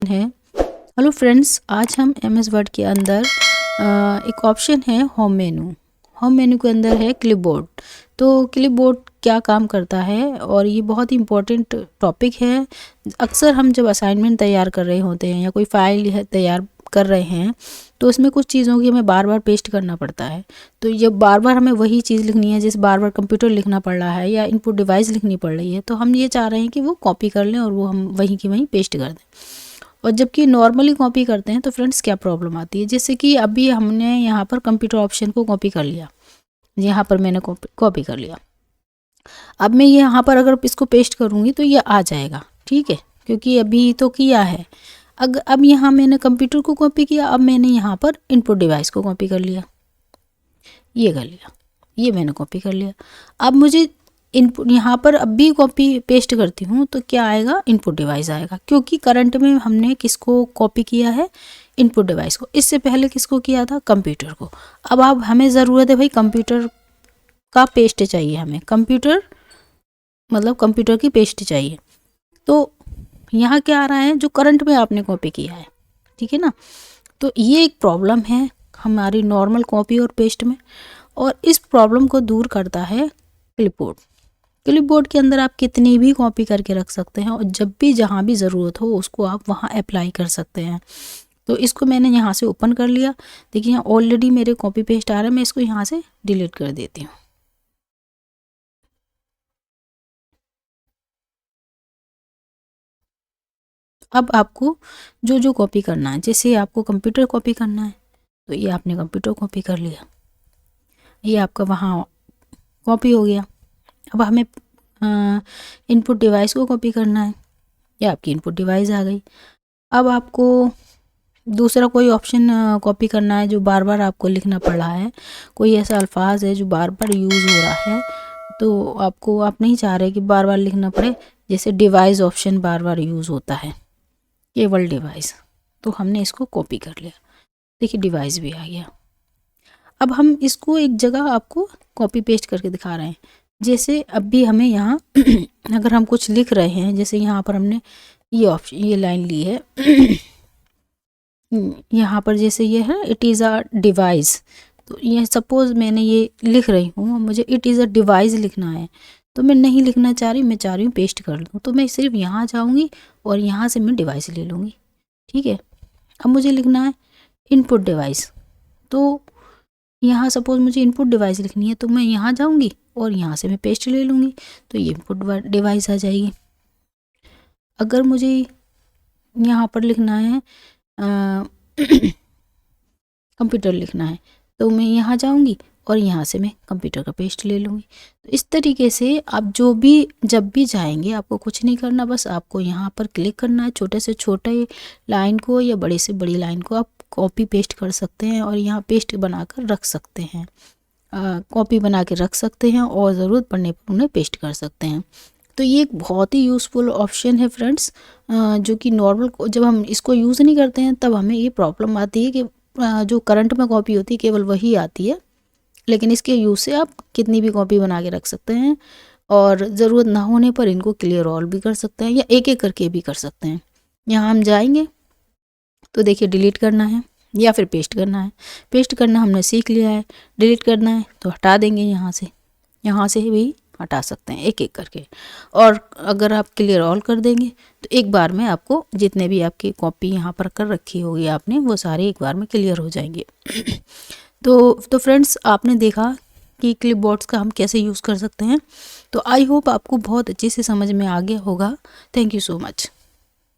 है। Hello friends, आज हम एमएस वर्ड के अंदर एक ऑप्शन है होम मेनू। होम मेनू के अंदर है क्लिपबोर्ड। तो क्लिपबोर्ड क्या काम करता है और ये बहुत ही इम्पोर्टेंट टॉपिक है। अक्सर हम जब असाइनमेंट तैयार कर रहे होते हैं या कोई फाइल तैयार कर रहे हैं तो उसमें कुछ चीज़ों की हमें बार बार पेस्ट करना पड़ता है। तो जब बार बार हमें वही चीज़ लिखनी है, जैसे बार बार कंप्यूटर लिखना पड़ रहा है या इनपुट डिवाइस लिखनी पड़ रही है, तो हम ये चाह रहे हैं कि वो कॉपी कर लें और वो हम वहीं की वहीं पेस्ट कर दें। और जबकि नॉर्मली कॉपी करते हैं तो फ्रेंड्स क्या प्रॉब्लम आती है, जैसे कि अभी हमने यहाँ पर कंप्यूटर ऑप्शन को कॉपी कर लिया, यहाँ पर मैंने कॉपी कर लिया। अब मैं यहाँ पर अगर इसको पेस्ट करूँगी तो ये आ जाएगा, ठीक है, क्योंकि अभी तो किया है। अब यहाँ मैंने कंप्यूटर को कॉपी किया, अब मैंने यहाँ पर इनपुट डिवाइस को कॉपी कर लिया, ये कर लिया, ये मैंने कॉपी कर लिया। अब मुझे इनपुट यहाँ पर अब भी कॉपी पेस्ट करती हूँ तो क्या आएगा, इनपुट डिवाइस आएगा, क्योंकि करंट में हमने किसको कॉपी किया है, इनपुट डिवाइस को। इससे पहले किसको किया था, कंप्यूटर को। अब हमें ज़रूरत है भाई कंप्यूटर का पेस्ट चाहिए, हमें कंप्यूटर मतलब कंप्यूटर की पेस्ट चाहिए। तो यहाँ क्या आ रहा है, जो करंट में आपने कॉपी किया है, ठीक है ना। तो ये एक प्रॉब्लम है हमारी नॉर्मल कॉपी और पेस्ट में, और इस प्रॉब्लम को दूर करता है क्लिपबोर्ड। क्लिपबोर्ड के अंदर आप कितनी भी कॉपी करके रख सकते हैं और जब भी जहाँ भी ज़रूरत हो उसको आप वहाँ अप्लाई कर सकते हैं। तो इसको मैंने यहाँ से ओपन कर लिया। देखिए यहाँ ऑलरेडी मेरे कॉपी पेस्ट आ रहा है, मैं इसको यहाँ से डिलीट कर देती हूँ। अब आपको जो जो कॉपी करना है, जैसे आपको कंप्यूटर कॉपी करना है तो ये आपने कंप्यूटर कॉपी कर लिया, ये आपका वहाँ कॉपी हो गया। अब हमें इनपुट डिवाइस को कॉपी करना है, ये आपकी इनपुट डिवाइस आ गई। अब आपको दूसरा कोई ऑप्शन कॉपी करना है जो बार बार आपको लिखना पड़ रहा है, कोई ऐसा अल्फाज है जो बार बार यूज़ हो रहा है, तो आप नहीं चाह रहे कि बार बार लिखना पड़े, जैसे डिवाइस ऑप्शन बार बार यूज़ होता है, केवल डिवाइस, तो हमने इसको कॉपी कर लिया। देखिए डिवाइस भी आ गया। अब हम इसको एक जगह आपको कॉपी पेस्ट करके दिखा रहे हैं। जैसे अभी हमें यहाँ अगर हम कुछ लिख रहे हैं, जैसे यहाँ पर हमने ये ऑप्शन, ये लाइन ली है यहाँ पर, जैसे ये है इट इज़ अ डिवाइस, तो ये सपोज़ मैंने ये लिख रही हूँ, मुझे इट इज़ अ डिवाइस लिखना है, तो मैं नहीं लिखना चाह रही, मैं चाह रही हूँ पेस्ट कर लूँ, तो मैं सिर्फ यहाँ जाऊँगी और यहाँ से मैं डिवाइस ले लूँगी, ठीक है। अब मुझे लिखना है इनपुट डिवाइस, तो यहाँ सपोज़ मुझे इनपुट डिवाइस लिखनी है, तो मैं यहाँ जाऊँगी और यहाँ से मैं पेस्ट ले लूँगी, तो ये इनपुट डिवाइस आ जाएगी। अगर मुझे यहाँ पर लिखना है कंप्यूटर लिखना है, तो मैं यहाँ जाऊँगी और यहाँ से मैं कंप्यूटर का पेस्ट ले लूँगी। तो इस तरीके से आप जब भी जाएंगे आपको कुछ नहीं करना, बस आपको यहाँ पर क्लिक करना है, छोटे से छोटे लाइन को या बड़े से बड़ी लाइन को आप कॉपी पेस्ट कर सकते हैं और यहाँ पेस्ट बनाकर रख सकते हैं, कॉपी बना के रख सकते हैं और ज़रूरत पड़ने पर उन्हें पेस्ट कर सकते हैं। तो ये एक बहुत ही यूज़फुल ऑप्शन है फ्रेंड्स, जो कि नॉर्मल जब हम इसको यूज़ नहीं करते हैं तब हमें ये प्रॉब्लम आती है कि जो करंट में कॉपी होती है केवल वही आती है, लेकिन इसके यूज़ से आप कितनी भी कॉपी बना के रख सकते हैं और ज़रूरत ना होने पर इनको क्लियर ऑल भी कर सकते हैं या एक एक करके भी कर सकते हैं। यहाँ हम जाएंगे तो देखिए डिलीट करना है या फिर पेस्ट करना है। पेस्ट करना हमने सीख लिया है, डिलीट करना है तो हटा देंगे, यहाँ से भी हटा सकते हैं एक एक करके। और अगर आप क्लियर ऑल कर देंगे तो एक बार में आपको जितने भी आपकी कॉपी यहाँ पर कर रखी होगी आपने, वो सारे एक बार में क्लियर हो जाएंगे। तो फ्रेंड्स, आपने देखा कि क्लिपबोर्ड्स का हम कैसे यूज़ कर सकते हैं। तो आई होप आपको बहुत अच्छे से समझ में आ गया होगा। Thank you so much.